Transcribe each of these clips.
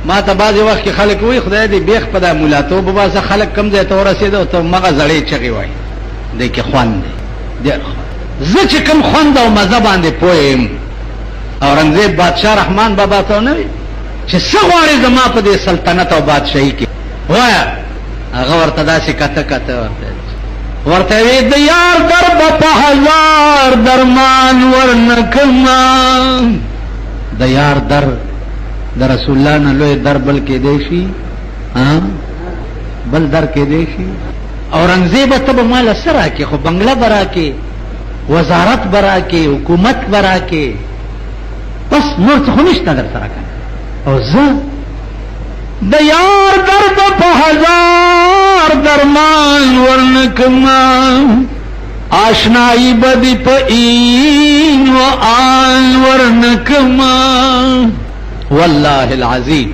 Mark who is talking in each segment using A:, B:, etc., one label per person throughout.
A: ما ته بعضې وخت کې خلک وایي خدای دې بیخ په دا مولاتوب وباسه، خلک کم ځای ته ورسېده او ته مغه زړې چغې وایي. دی کې خوند دی ډېر خوند. زه چې کوم خوند او مزه باندې پوه یم، اورنګزیب بادشاه رحمان بابا ته ونه وي چې څه غواړې زما په دې سلطنت او بادشاهي کې وایه. هغه ورته داسې کته کته ورته وی د یار در په هزار درمان ورنکما. د یار در د رسول الله نه لوی در بل کې دی شي، بل در کې دی شي. اورنګزیب ته به مال څه راکې، خو بنگله به راکې، وزارت به راکې، حکومت به راکې، بس نور څه خو نشته در سره کنه. او زه د یار درد په هزار درمان ورنکما، آشنائی بدی په این و آن ورنکما. والله العظیم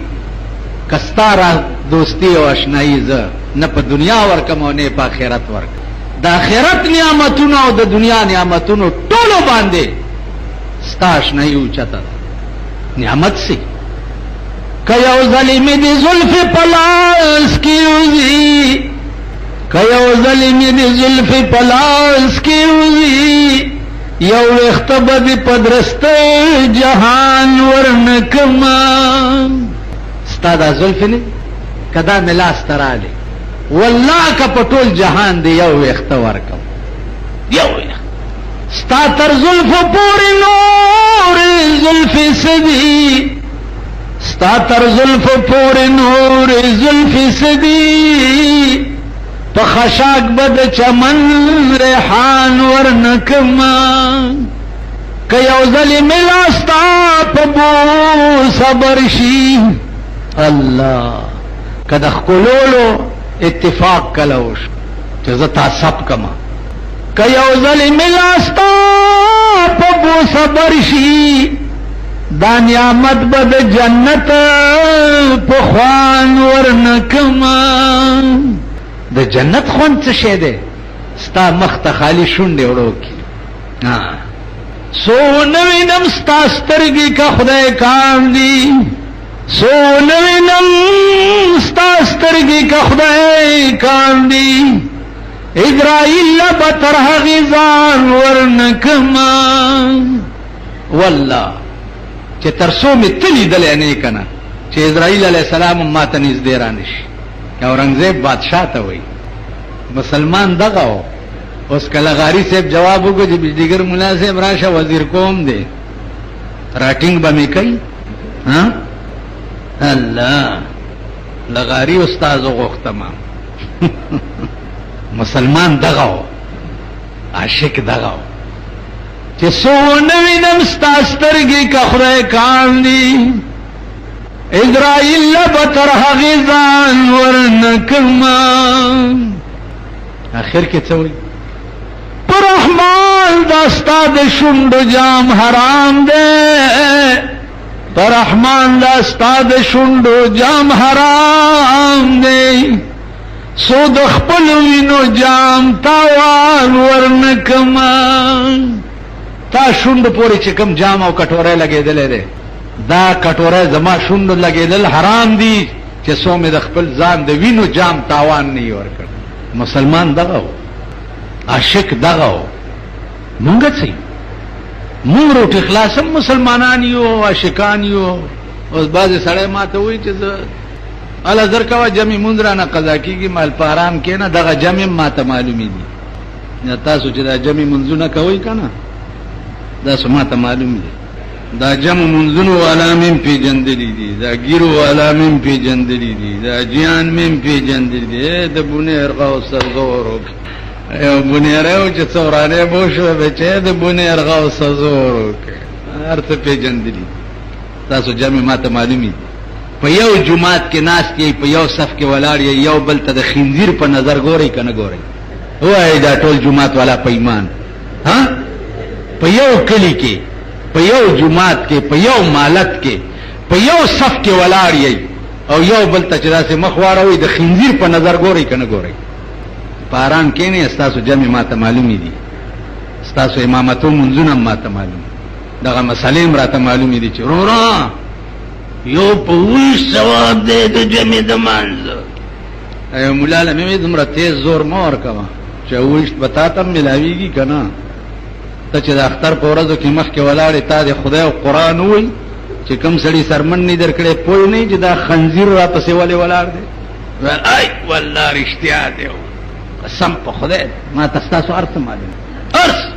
A: کستارا دوستی او آشنائی زه نه په دنیا ورکم او نه په آخرت ورکم. د آخرت نعمتونو او د دنیا نعمتونو ټولو باندې ستا آشنائی اوچته نعمت سی. که یو ظلمی دی زلف پلاس کی وزی، که یو ظلمی دی زلف پلاس کی وزی، یو اختبا دی پدرست جہان ورنکما. ستا دا زلف نی کدا ملاس ترالی والله که پټول جهان دی یو اخت ورکم، یو اخت. ستا تر زلف پوری نور زلف سدی، ستا تر زلف پوری نور زلف سدی، پا خشاک بد چمن ریحان ورنکما. که یو ظلم لاستا پا بو صبر شی، اللہ که د خکلولو اتفاق کلوش چې زه تعصب کما. که یو ظلم لاستا پا بو صبر شی، دا نعمت بد جنت پا خوان ورنکما. د جنت خوان څه شی دی؟ ستا مخ ته خالی شونډې وړو کی سو نوینم ستا سترګې که خدای کام دی، سو نوینم ستا سترګې که خدای کام دی، اسرائیل بتر هغې ځان ورنکما. والله چې تر څو مې ته لیدلی نه یې که نه چې اسرائیل علیه السلام هم ما ته نږدې را نه شي. اورنګزیب بادشاہ ته وایي مسلمان دغه و. اوس که لغاري صاحب جواب وکړو چې بجلیګر ملا صاحب راشه وزیر قوم دی راټینګ به مې کوي. الله لغاري استاذ غوښتم مسلمان دغه و، عاشق دغه و چې سو نوینم ستا سترګې که خدای کام دی، اسرائیل بتر هغې ځان ورنکما. آخر کې څه وایي؟ پر رحمان دا ستا د شونډو جام حرام دی، پر رحمان دا ستا د شونډو جام حرام دی، سو د خپل وینو جام تاوان ورنکما. تا شونډو پورې چې کوم جام او کټوری لګېدلی دی، دا کټوری زما شونډو لګېدل حرام دي چې سو مې د خپل ځان د وینو جام تاوان نه یې ورکړ. مسلمان دغه و، عاشق دغه و. مونږ څه یو؟ مونږ روټي خلاص هم مسلمانان یو، عاشقان یو. اوس بعضې سړی ما ته وایي چې زه اله زر کوه جمع مونځ رانه قضا کېږي، مال په ارام کښېنه. دغه جمع هم ما ته معلومې دي. تاسو چې دا جمع منځونه کوئ که نه داسې ما ته معلوم دي. دا جمع منځونو والا مې پېژندلي دي، دا ګیرو والا مې پېژندلي دي، دا جیان مې پېژندلي دي. د بونیر غوث زور وکړي، یو بونیری و چې څه ورانی به شوه بچی د بونیر غوث زور وکړي، هر څه پېژندلي. تاسو جمع ما ته معلومې دي. په یو جماعت کې ناست یې، په یو صف کې ولاړ یې، یو بل ته د خنزیر په نظر ګورئ که نه ګورئ؟ وایي دا ټول جماعت والا په ایمان. په یو کلی کې، په یو جماعت کې، په یو مالت کې، په یو صف کې ولاړ یې او یو بل ته چې داسې مخ واړوئ د خنزیر په نظر ګورئ که نه ګورئ؟ په ارام کښېنئ. ستاسو جمع ما ته معلومې دي، ستاسو امامتو منځونه هم ما ته معلوم دي، دغه مسلې هم راته معلومې دي چې وروره
B: یو په 20 ثواب دی د جمع د مانځه.
A: ای مولا لمې دومره تیز زور ما ورکوه چې 20 به تا ته ملاویږي که نه؟ ته چې د اختر په ورځو کې مخکې ولاړې تا د خدای او قرآن ووایي چې کوم سړي سرمن نه در کړی پوه نه چې دا خنزیر را پسې ولې ولاړ دی؟
B: ای والله رښتیا دی،
A: قسم په خدای ما ته ستاسو هر څه معلوم دی، هر څه.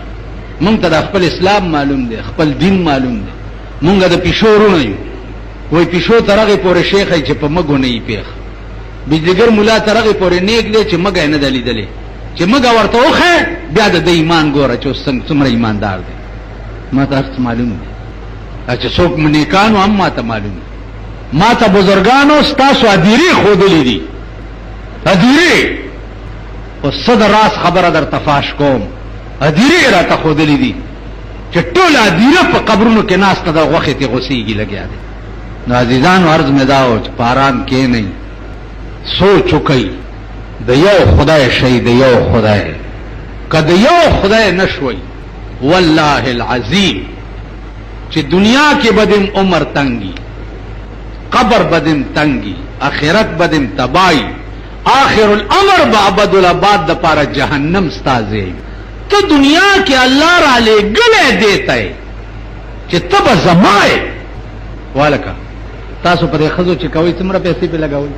A: مونږ ته د خپل اسلام معلوم دی، خپل دین معلوم دی. مونږ د پیشو ورونه یو. وایي پیشو تر هغې پورې شیخ ای چې په مږو نه یي پیښ. بجلیګر ملا تر هغې پورې نیک دی چې مږه یې نه ده لیدلې. چې مږه ورته وښیه بیا د ده ایمان ګوره چې اوس څومره ایماندار دی. ما ته هر څه معلوم دی. چې څوک نیکانو هم ما ته معلوم دی. ما ته بزرګانو ستاسو ادیرې ښودلې دي، ادیرې. اوس څه د راز خبره در تفاش کوم، ادیرې را ته ښودلې دي چې ټوله ادیره په قبرونو کې ناسته ده، غوښې تې غوسېږي لګیا دی. نو عزیزانو عرض مې دا و چې په آرام کښېنئ، سوچ وکئ، د یو خدای شئ، د یو خدای. که د یو خدای نه شوئ والله العظیم چې دنیا کې بدیم عمر تنگی، قبر بدیم تنگی، آخرت بدیم تباہی، آخر الامر بعبد العباد د پاره جهنم ستازي. ته دنیا کې الله را لګلې دیتا ہے چې تب زمای والکا. تاسو په دې خزو چې کوي څومره پیسې په لګاوي،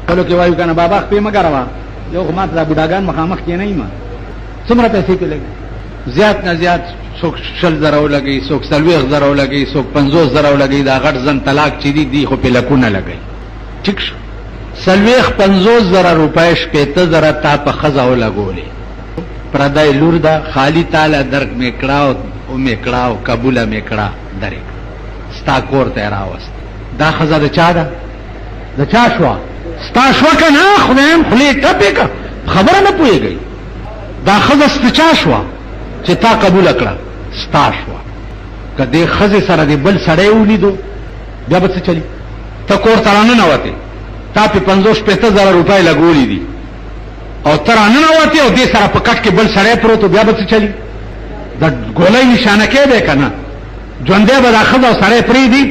A: کله کې وایو کنه بابا خپې مګروا یو خمات را بډاګان مخامخ کې نه ایما څومره پیسې په لګي، زیات نه زیات څوک 60,000 لګي، څوک 40,000 لګي، څوک 50,000 لګي. دا غټ ځن طلاق چې دی خو په لکونه لګي. ٹھیک شو، 50,000 روپۍ 15,000 تا په خزاو لګولې. پردای لور دا خالی تعالی درک میکړاو او میکړاو قبول میکړه درک ستا کور ته راوست. دا خزا د چا ده؟ د چا شو؟ ستا شو کنه؟ خدایم خلی ټپې کا خبره نه پوهیږي. دا خزا ست چا شو چې تا قبول کړه؟ ستا شو. کدی خزه سره دی بل سړی ولیدو بیا به څه چلی؟ ته کور ته نه وته، تا په 50,000 روپۍ لګولې دي او تر نه وته او دې سره په کټ کې بل سړی پروت بیا به څه چلی؟ د ګولۍ نشانه کې ده کنه، ژوندې به دا خزه سړی پری دی.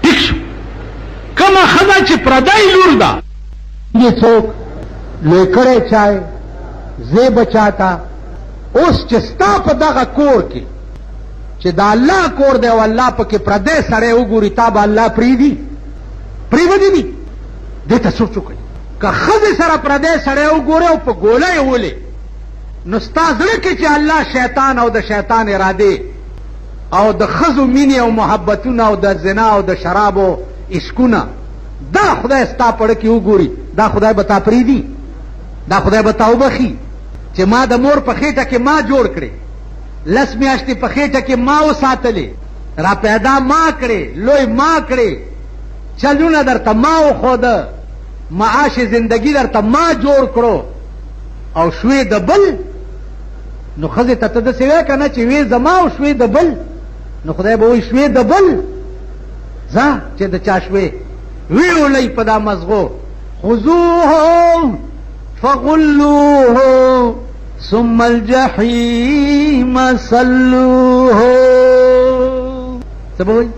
A: ټیک شو، کومه خزه چې پردای لور ده دې څوک لیکره چای زی بچاتا. اوس چې ستا په دغه کور کې چې دا الله کور دی او الله پکې پردی سړی وګوري تا به الله پریږدي؟ پریږدي دي؟ دې ته سوچ وکړئ. که ښځې سره پردی سړی وګوري او په ګوله یې ولې، نو ستا زړه کې چې الله شیطان او د شیطان ارادې او د ښځو مینې او محبتونه او د زنا او د شرابو عشقونه دا خدای ستا پړه کې وګوري، دا خدای به تا پریږدي؟ دا خدای به تا وبخي چې ما د مور په خېټه کې ما جوړ کړې، 10 میاشتې په خېټه کې ما وساتلې، را پیدا ما کړې، لوی ما کړې، چلونه درته ما وښوده، معاش زندگی درته ما جوړ کړو او شوې د بل. نو ښځې ته ته داسې وایې که نه چې وې زما او شوې د بل؟ نو خدای به وایي شوې د بل ځه چې د چا شوې وی ولئ په دا مزغو. خذوه فغلوه ثم الجحیم صلوه. څه به وایي؟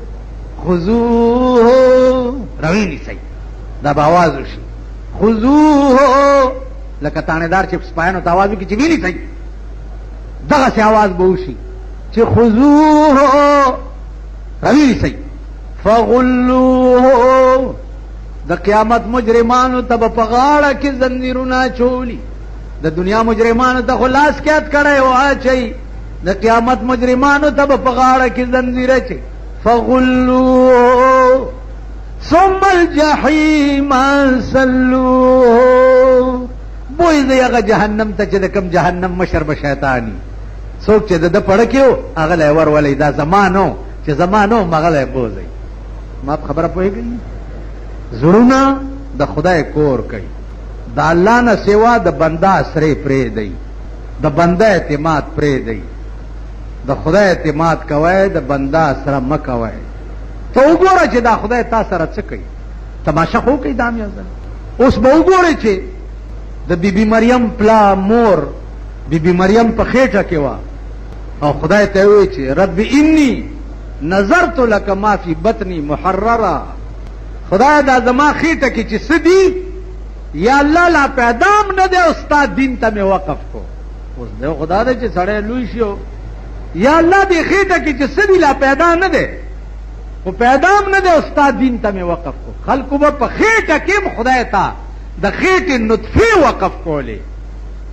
A: خذوه روی نیسئ، دا به آواز وشي. خذوه لکه تانیدار چې سپایانو ته آواز وکړي چې وی نیسئ، دغسې آواز به وشي چې خذوه روی نیسئ. فغلوه د قیامت مجرمانو ته به په غاړه کې زنځیرونه چولي. د دنیا مجرمانو ته خو لاس کیات کړی واچئ، د قیامت مجرمانو ته به په غاړه کې زنځیر اچئ. فغلوه ثم الجحیم صلوه. بوی دی هغه جهنم ته چې د کوم جهنم مشر به شیطانی څوک چې د ده پړه کې و هغه لی ورولئ. دا زمانو چې زمانو هغه لی بوځئ. ما په خبره پوهېږئ؟ زړونه د خدای کور کوي، د الله نه سوا د بنده اسرې پرېږدئ، د بنده اعتماد پرېږدئ، د خدای اعتماد کوئ، د بنده اسره مه کوئ. ته وګوره چې دا خدای تا سره څه کوي. تماشه خو کوي دا میازه. اوس به وګورئ چې د بیبي مریم پلا مور بیبي مریم په خېټه کې وه او خدای ته وایي چې رب انی نظرت لك ما فی بطنی محررا، خدای دا زما خیټه کې چې سدي یا الله لا پیدام نه دی استاد دین ته مې وقف کو. اوس دی خدا دې چې سړی لوی شو یا الله دې خیټه کې چې سدي لا پیدا نه دی خو پیدام نه دی استاد دین ته مې وقف کو. خلکو به په خیټه کې خدای ته د خیټې نطفه وقف کولې.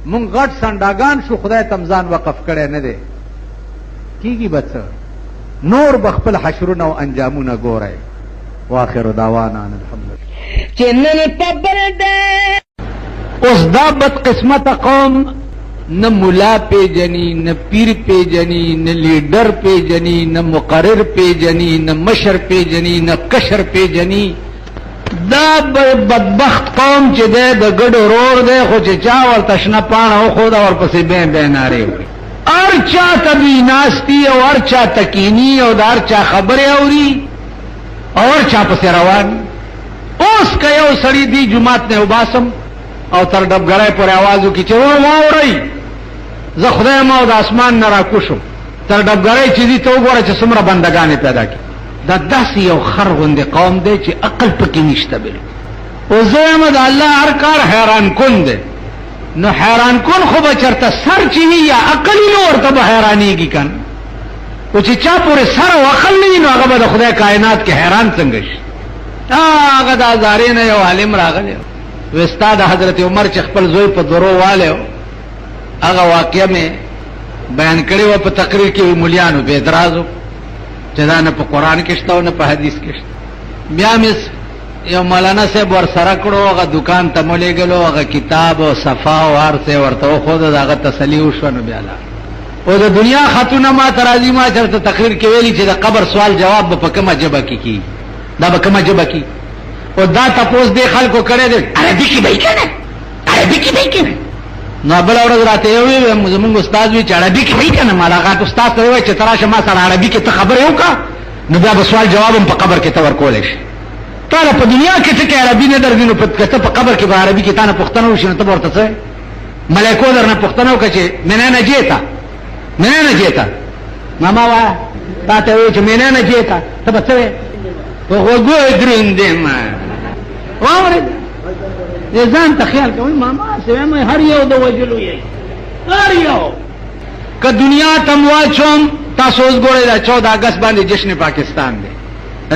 A: مونږ غټ سنډاګان شو خدای تمزان وقف کړي نه دی کیږي بس نور بخپل حشرونه او انجامونه ګورئ. واخر دعوانا الحمدلله.
B: چنن پبر دے
A: اوس دا بد قسمت قوم نہ ملا پہ جنی نہ پیر پہ جنی نہ لیڈر پہ جنی نہ مقرر پہ جنی نہ مشر پہ جنی نہ کشر پہ جنی. دا بدبخت قوم چې دے دا گڑ رور دے خو چې چا ورته شنه پاڼه وښوده ورپسې بین بین نارې وړي. هر چا ته دوی ناستي او هر چا تکینی او د هر چا خبرې اوري او هر چا پسې روان. اوس که یو سړی دی جماعت نه وباسم او تر ډبګړی پورې آواز وکړي چې واورئ زه خدای ما او د اسمان نه راکوشم تر ډبګړی چې دي ته وګوره چې څومره بندګانې پیدا کړي. دا داسې یو خر غوندې قوم دی چې عقل پکې نشته بل. او زه یم د الله هر کار حیران کن دی. نو حیران کن خو به چېرته سر چې وي یا عقل وي نو ورته به حیرانېږي که نه. او چې چا پورې سر او عقل نه وي نو هغه به د خدای کائنات کې حیران څنګه شي. هغه د هزارې نه یو عالم راغلی و ستا د حضرت عمر چې خپل زوی په درو والی و هغه واقعه مې بیان کړې وه په تقریر کې مولیانو بې اعتراض و چې دا نه په قرآن کې شته او نه په حدیث کې شته. بیا مې یو مولانا صاحب ورسره کړو هغه دکان ته مو لېږلو هغه کتاب او صفا او هر څه ورته وښوده د هغه تسلي وشوه. نو بیا لاړ او د دنیا خطونه ما ته راځي ما چېرته تقریر کې ویلي چې د قبر سوال جواب به په کومه ژبه کې کېږي دا به کومه ژبه کې او دا تپوس دې خلکو کړی دی عربي کې به یې که نه عربي کې به یې که نه. نو بله ورځ راته یې وویل زمونږ استاد وي چې عربي کې به یې که نه. ما هغه استاد ته وویل چې ته راشه ما سره عربي کې ته خبرې وکړه نو بیا به سوال جواب هم په قبر کې ته ورکولی شي. تا په دنیا کې څه کې عربي نه درځي نو که ته په قبر کې به عربي کې تا نه پوښتنه وشي نو ته به ورته څه ملایکو در نه پوښتنه وکړه چې منین جیتا منین جیتا ماما وایه تا ته وایي چې منین جیتا ته به څه وایې په غوږو یې دروند دی ما واورېد دې ځان ته خیال کوئ ماما څه وایم هر یو د وژلو یې هر یو که دنیا ته م واچوم تاسو اوس ګورئ دا 14 اګست باندې جشن پاکستان دی.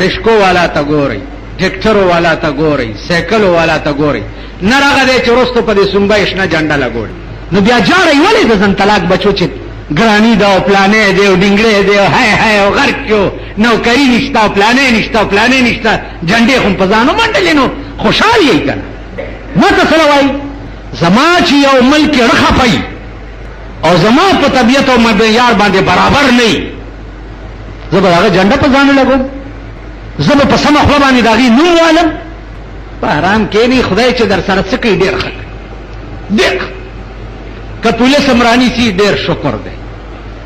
A: رشکو والا ته ګورئ ټیکټرو والا ته ګورئ سایکلو والا ته ګورئ نه راغه دی چې وروستو په دې سنبه شنه جنډه لګوړي نو بیا جاړئ ولې د ځن طلاق بچو چې ګرانی دا او پلانې دی او ډینګړې دی او هی هی او غرق کیو نوکري نشته او پلانې نشته او پلانې نشته جنډې خو په ځانو منډلې نو خوشحال یې که نه. ما ته څه وایي زما چې یو ملک رخپئ او زما په طبیعت او معیار باندې برابر نه وي زه به هغه جنډه په ځانو لګوم زه به په سمه خوله باندې د هغې نوم والم. په حرام کښېنئ خدای چې در سره څه کوي ډېر ښه ډېر که پولیس هم رانیسي ډېر شکر دی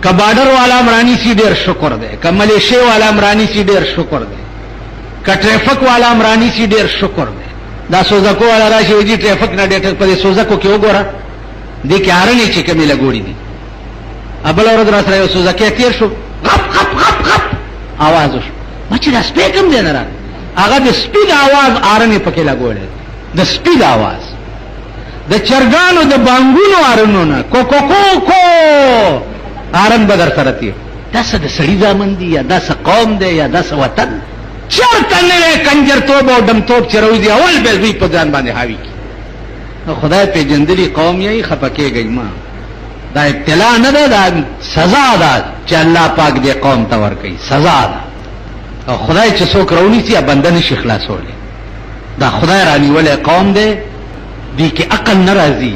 A: که بارډر والا هم رانیسي ډېر شکر دی که ملیشې والا هم رانیسي ډېر شکر دی که ټریفک والا هم رانیسي ډېر شکر دی. دا سوزکو والا راشي وایي ټریفک نه ډېر په دې سوزکو کې وګوره دې کې هرنې چې کومې لګوړي دي. بله ورځ را سره یو سوزکی تېر شو غپ غپ غپ غپ آواز وشو ما چې دا سپی کوم دی نه راغی هغه د سپي د آواز هرنې پکې لګولی د سپي د آواز د چرګانو د بانګونو هرنو نه کو کو کو کو هرن به در سره تېر. دا څه د سړي زامن دي یا دا څه قوم دی یا دا څه وطن چېرته نوی کنجرتوب او ډمتوب چې روزي اول به دوی په ځان باندې حاوي کړي. نو خدای پېژندلي قوم یې خفه کېږئ ما دا ابتلا نه ده دا سزا ده چې الله پاک دې قوم ته ورکوي سزا ده. او خدای چې څوک راونیسي بنده نشي خلاصولی. دا خدای رانیولی قوم دی دی کې عقل نه راځي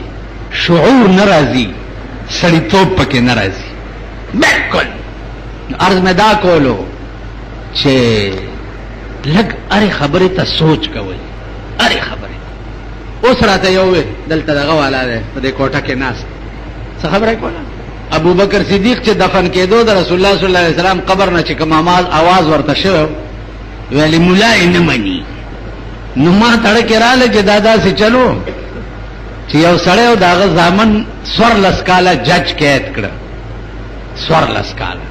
A: شعور نه راځي سړیتوب پکې نه راځي بالکل. عرض مې دا کولو چې لږ هرې خبرې ته سوچ کوئ هرې خبرې. اوس راته یو وی دلته دغه والا دی په دې کوټه کې ناست څه خبره کوله ابو بکر صدیق چې دفن کېدو د رسول الله صلی الله علیه وسلم قبر نه چې کوم आवाज ورته شو ویلي مولا یې نه مني. نو ما تړه کې راله چې دادا سي چلو چې یو سړی او د هغه زامن 14 کاله جج قید کړه 14 کاله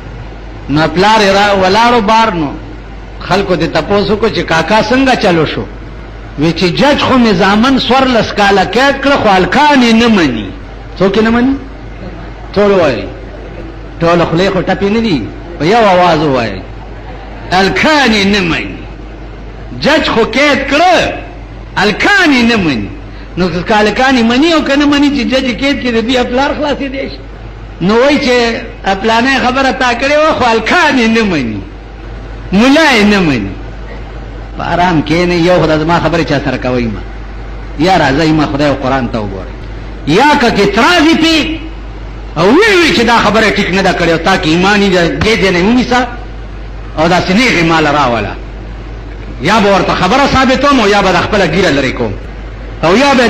A: نو پلار را ولاړو بار نو خلکو دې تپوسو کو چې کاکا څنګه چلو شو وی چې جج خو نظامن سور لسکاله کېد کړ خو الکانی نه مني څوک نه مني ټول وایي ټول خلې خو ټپې نه دي په یو आवाज وایي الکانی نه مني جج خو کېد کړ الکانی نه مني نو کالکانی مني او کنه مني چې جج کېد کې دې خپلار خلاصې دي نو وای چې خپلانه خبره تا کړې و خو الکانی نه مني مولای نه مني آرام کې نه یو خدای ما خبره چا سره کوي ما یا راځي ما خدای قرآن ته وګوري یا که ترازی پی او وی چې دا خبره ټیک نه دا کړو تا کې ایمانی دې نه ونیسا او دا سنیغه مال راولا یا به ورته خبره ثابتوم او یا به خپل ګیره لري کوم او یا به